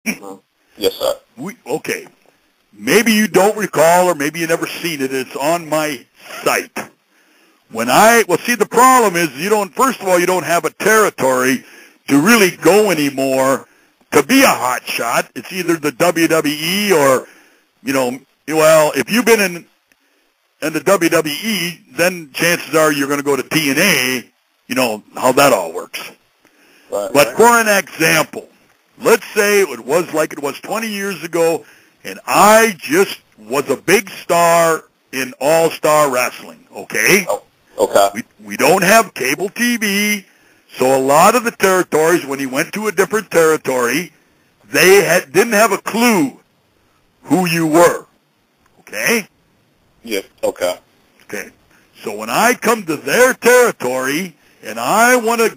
Mm-hmm. Yes, sir. Okay. Maybe you don't recall, or maybe you never seen it. It's on my site. See, the problem is first of all, you don't have a territory to really go anymore to be a hot shot. It's either the WWE or, if you've been in the WWE, then chances are you're going to go to TNA, how that all works. Right, but for an example, let's say it was like it was 20 years ago, and I just was a big star in All-Star Wrestling, okay? Oh, okay. We don't have cable TV, so a lot of the territories, when he went to a different territory, they didn't have a clue who you were, okay? Yes, okay. Okay. So when I come to their territory, and I want to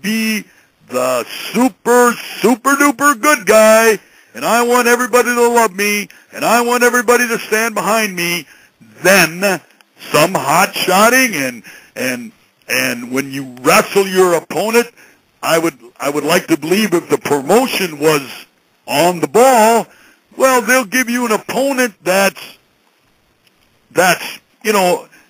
be the super duper good guy, and I want everybody to love me, and I want everybody to stand behind me, then some hot shotting and when you wrestle your opponent, I would like to believe if the promotion was on the ball, well, they'll give you an opponent that's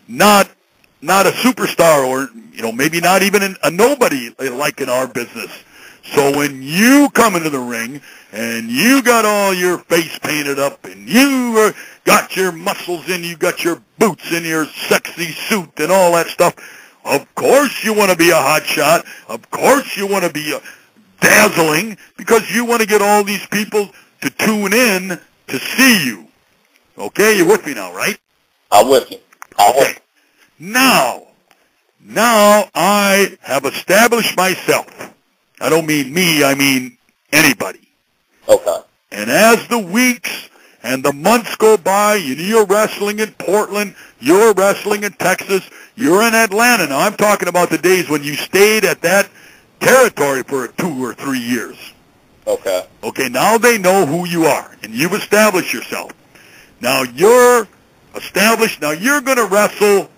not a superstar, or maybe not even a nobody like in our business. So when you come into the ring and you got all your face painted up and you got your muscles in, you got your boots in your sexy suit and all that stuff, of course you want to be a hot shot. Of course you want to be dazzling, because you want to get all these people to tune in to see you. Okay, you're with me now, right? I'm with you. Okay. Now I have established myself. I don't mean me, I mean anybody. Okay. And as the weeks and the months go by, you're wrestling in Portland, you're wrestling in Texas, you're in Atlanta. Now, I'm talking about the days when you stayed at that territory for 2 or 3 years. Okay. Okay, now they know who you are, and you've established yourself. Now, you're established. Now, you're going to wrestle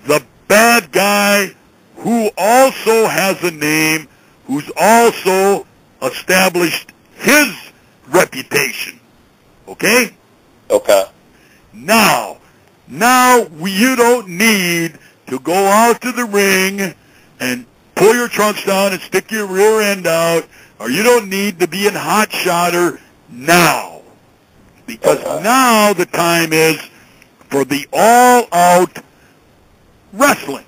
the bad guy who also has a name, who's also established his reputation. Okay? Okay. Now you don't need to go out to the ring and pull your trunks down and stick your rear end out, or you don't need to be in hot shotter now. Because now the time is for the all-out wrestling.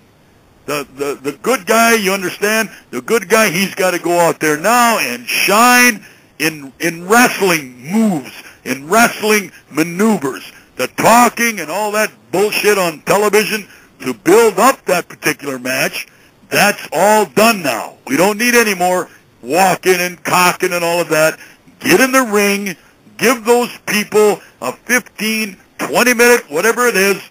The good guy, you understand? The good guy, he's got to go out there now and shine in wrestling moves, in wrestling maneuvers. The talking and all that bullshit on television to build up that particular match, that's all done now. We don't need any more walking and cocking and all of that. Get in the ring, give those people a 15, 20-minute, whatever it is,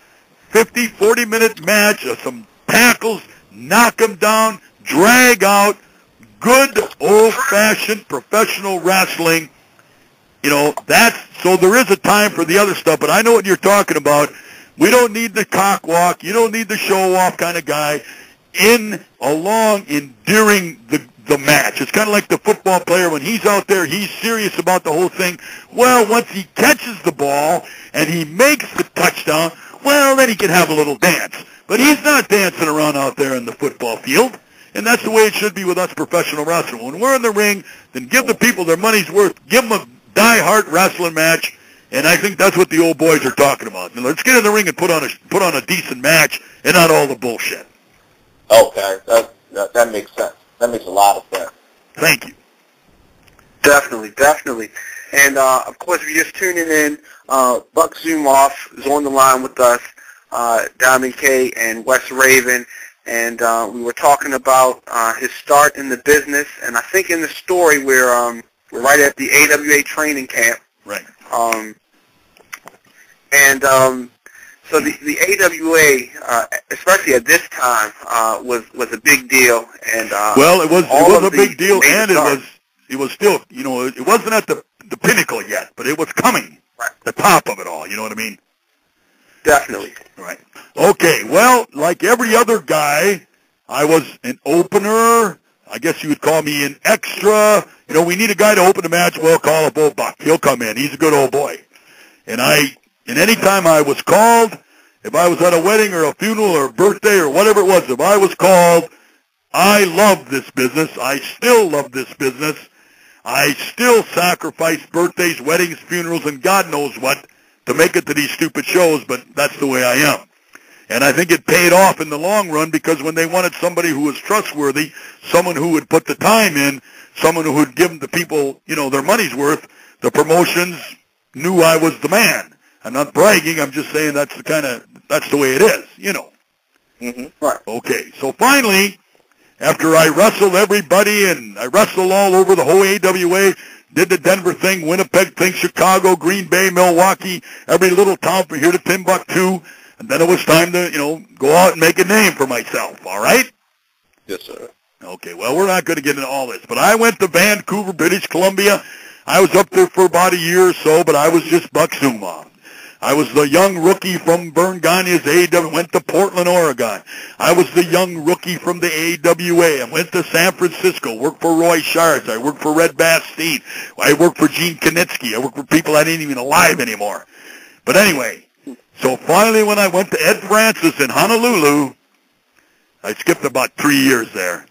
50, 40-minute match of some tackles, knock them down, drag out, good old-fashioned professional wrestling. So there is a time for the other stuff, but I know what you're talking about. We don't need the cock walk. You don't need the show-off kind of guy during the match. It's kind of like the football player. When he's out there, he's serious about the whole thing. Well, once he catches the ball and he makes the touchdown, well, then he can have a little dance. But he's not dancing around out there in the football field. And that's the way it should be with us professional wrestlers. When we're in the ring, then give the people their money's worth. Give them a die-hard wrestling match. And I think that's what the old boys are talking about. Now, let's get in the ring and put on a decent match and not all the bullshit. Okay, that makes sense. That makes a lot of sense. Thank you. Definitely. And, of course, if you're just tuning in, Buck Zumhofe is on the line with us, Diamond K and Wes Raven, and we were talking about his start in the business, and I think in the story we're right at the AWA training camp. Right. So the AWA, especially at this time, was a big deal, and well, it was a big deal, and it was still, it wasn't at the pinnacle yet, but it was coming, right. The top of it all. You know what I mean? Definitely. Right. Okay. Well, like every other guy, I was an opener. I guess you would call me an extra. we need a guy to open the match. We'll call up old Buck. He'll come in. He's a good old boy. And any time I was called, if I was at a wedding or a funeral or a birthday or whatever it was, if I was called, I love this business. I still love this business. I still sacrifice birthdays, weddings, funerals, and God knows what to make it to these stupid shows, but that's the way I am. And I think it paid off in the long run, because when they wanted somebody who was trustworthy, someone who would put the time in, someone who would give the people, their money's worth, the promotions knew I was the man. I'm not bragging. I'm just saying that's the way it is, Mm-hmm. Right. Okay. So finally, after I wrestled everybody and I wrestled all over the whole AWA, did the Denver thing, Winnipeg thing, Chicago, Green Bay, Milwaukee, every little town from here to Timbuktu, and then it was time to, go out and make a name for myself, all right? Yes, sir. Okay, well, we're not going to get into all this, but I went to Vancouver, British Columbia. I was up there for about a year or so, but I was just Buck Zumhofe. I was the young rookie from Vern Gagne's AEW, went to Portland, Oregon. I was the young rookie from the AWA. I went to San Francisco, worked for Roy Shards. I worked for Red Bastien. I worked for Gene Knitsky. I worked for people that ain't even alive anymore. But anyway, so finally when I went to Ed Francis in Honolulu, I skipped about 3 years there.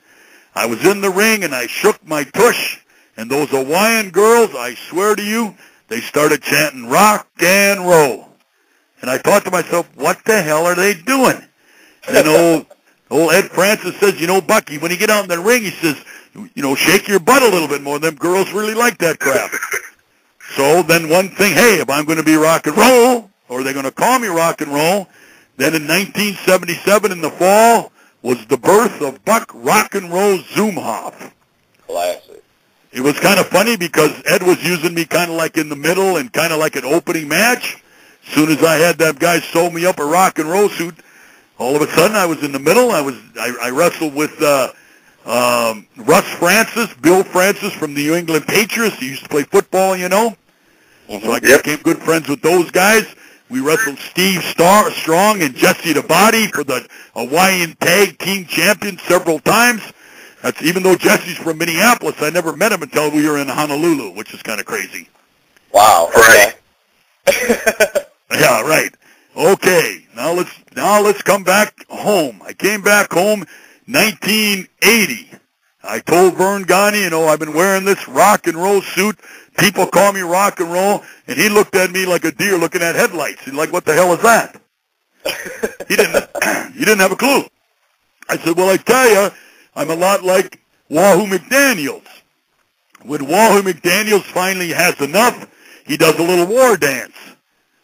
I was in the ring and I shook my tush, and those Hawaiian girls, I swear to you, they started chanting rock and roll. And I thought to myself, what the hell are they doing? And then old Ed Francis says, Bucky, when you get out in the ring, he says, shake your butt a little bit more. Them girls really like that crap. So then one thing, hey, if I'm going to be rock and roll, or they're going to call me rock and roll, then in 1977 in the fall was the birth of Buck Rock and Roll Zumhofe. Classic. It was kind of funny because Ed was using me kind of like in the middle and kind of like an opening match. As soon as I had that guy sew me up a rock and roll suit, all of a sudden I was in the middle. I wrestled with Russ Francis, Bill Francis from the New England Patriots. He used to play football, Mm-hmm. So I became good friends with those guys. We wrestled Steve Strong and Jesse the Body for the Hawaiian Tag Team Champions several times. That's even though Jesse's from Minneapolis, I never met him until we were in Honolulu, which is kind of crazy. Wow. Right. Yeah, right. Okay, now let's come back home. I came back home 1980. I told Vern Gagne, I've been wearing this rock and roll suit. People call me rock and roll, and he looked at me like a deer looking at headlights. He's like, what the hell is that? He didn't have a clue. I said, well, I tell you, I'm a lot like Wahoo McDaniels. When Wahoo McDaniels finally has enough, he does a little war dance.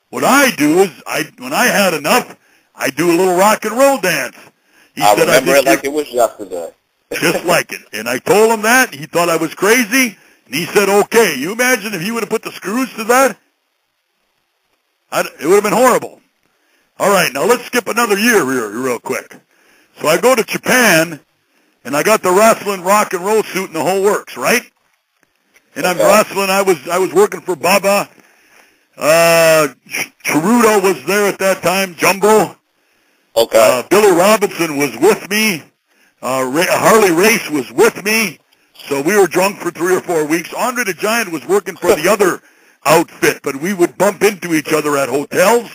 What I do is, when I had enough, I do a little rock and roll dance. I remember it like it was yesterday. Just like it. And I told him that. He thought I was crazy. And he said, okay. You imagine if he would have put the screws to that? It would have been horrible. All right, now let's skip another year here real quick. So I go to Japan, and I got the wrestling rock and roll suit and the whole works, right? And I'm wrestling. I was working for Baba. Chirudo was there at that time. Jumbo. Okay. Billy Robinson was with me. Harley Race was with me. So we were drunk for 3 or 4 weeks. Andre the Giant was working for the other outfit, but we would bump into each other at hotels.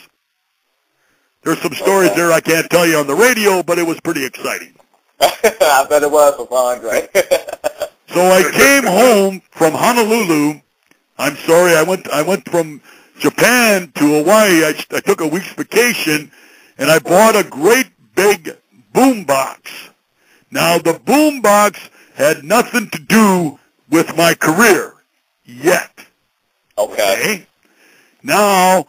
There's some stories there I can't tell you on the radio, but it was pretty exciting. I bet it was for Andre. So I came home from Honolulu. I'm sorry, I went from Japan to Hawaii. I took a week's vacation, and I bought a great big boombox. Now, the boombox had nothing to do with my career yet. Okay. Now,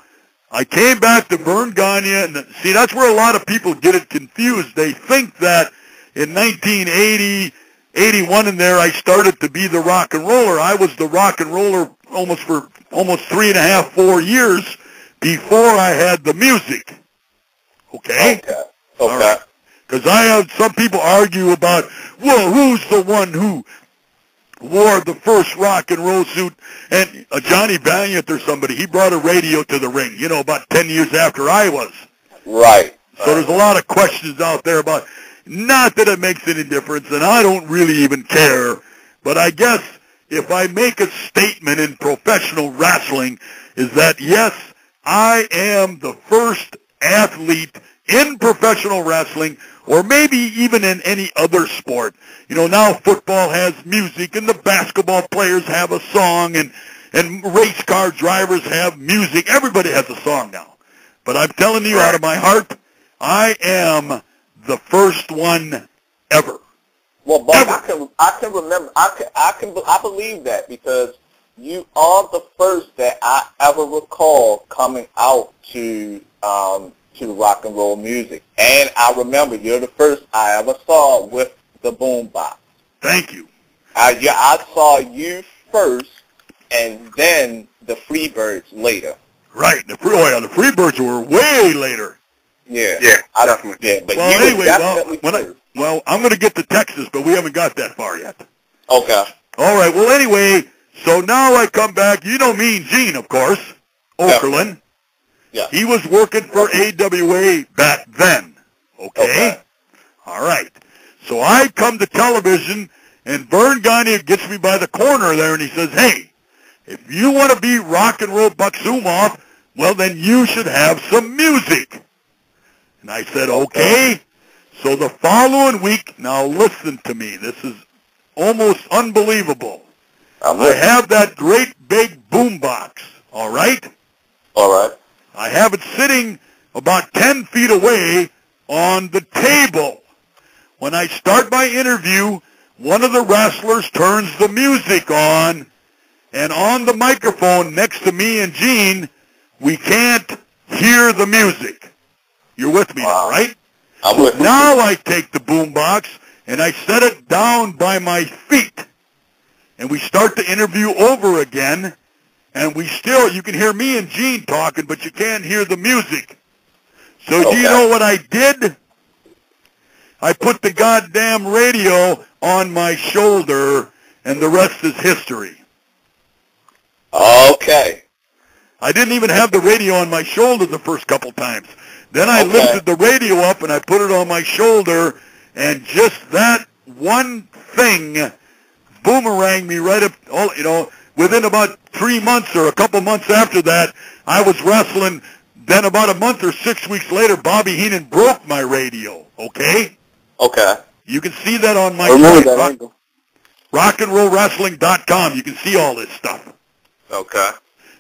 I came back to Vern Gagne, and see, that's where a lot of people get it confused. They think that in 1980, 81 in there, I started to be the rock and roller. I was the rock and roller almost 3.5, 4 years before I had the music. Okay? Okay. All right. Because I have some people argue about, well, who's the one who wore the first rock and roll suit? And Johnny Valiant or somebody, he brought a radio to the ring, about 10 years after I was. Right. So there's a lot of questions out there about, not that it makes any difference, and I don't really even care, but I guess if I make a statement in professional wrestling, is that, yes, I am the first athlete in professional wrestling, or maybe even in any other sport. You know, now football has music, and the basketball players have a song, and race car drivers have music. Everybody has a song now. But I'm telling you out of my heart, I am the first one ever. Well, Bob, I can remember. I believe that because you are the first that I ever recall coming out to rock and roll music, and I remember you're the first I ever saw with the boombox. Thank you. I saw you first, and then the Freebirds later. Right. The Freebirds were way later. Yeah. Yeah, definitely. Yeah, but well, you anyway, were definitely first. I'm going to get to Texas, but we haven't got that far yet. Okay. All right. Well, anyway, so now I come back. You know Mean Gene, of course, Okerlund. Yeah. He was working for AWA back then. Okay? All right. So I come to television, and Vern Gagne gets me by the corner there, and he says, hey, if you want to be rock and roll Buck Zumhofe, well, then you should have some music. And I said, okay. So the following week, now listen to me. This is almost unbelievable. I have that great big boombox, all right? All right. I have it sitting about 10 feet away on the table. When I start my interview, one of the wrestlers turns the music on, and on the microphone next to me and Gene, we can't hear the music. You're with me now, right? I'm with you. Now I take the boombox and I set it down by my feet, and we start the interview over again, and you can hear me and Gene talking, but you can't hear the music. So do you know what I did? I put the goddamn radio on my shoulder, and the rest is history. Okay. I didn't even have the radio on my shoulder the first couple times. Then I lifted the radio up and I put it on my shoulder, and just that one thing boomeranged me right up, within about 3 months or a couple months after that, I was wrestling. Then about a month or 6 weeks later, Bobby Heenan broke my radio, okay? Okay. You can see that on my site, rockandrollwrestling.com. You can see all this stuff. Okay.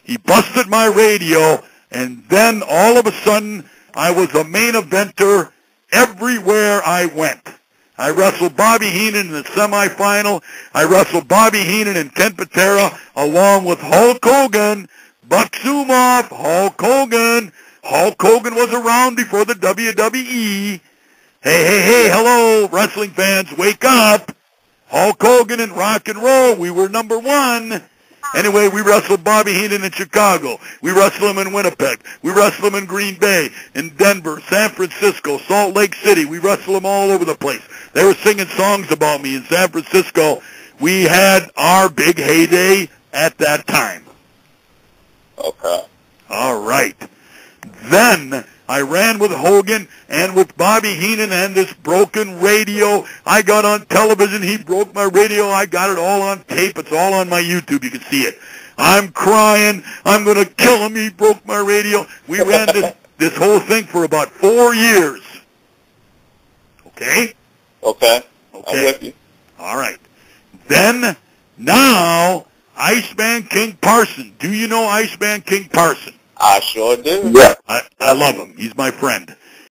He busted my radio, and then all of a sudden, I was a main eventer everywhere I went. I wrestled Bobby Heenan in the semifinal. I wrestled Bobby Heenan and Ken Patera along with Hulk Hogan, Buck Zumhofe, Hulk Hogan. Hulk Hogan was around before the WWE. Hey, hello, wrestling fans, wake up. Hulk Hogan and rock and roll, we were number one. Anyway, we wrestled Bobby Heenan in Chicago. We wrestled him in Winnipeg. We wrestled him in Green Bay, in Denver, San Francisco, Salt Lake City. We wrestled him all over the place. They were singing songs about me in San Francisco. We had our big heyday at that time. Okay. All right. Then I ran with Hogan and with Bobby Heenan and this broken radio. I got on television. He broke my radio. I got it all on tape. It's all on my YouTube. You can see it. I'm crying. I'm going to kill him. He broke my radio. We ran this whole thing for about 4 years. Okay? Okay. I'm with you. All right. Then, now, Iceman King Parson. Do you know Iceman King Parson? I sure do. Yeah. I love him. He's my friend.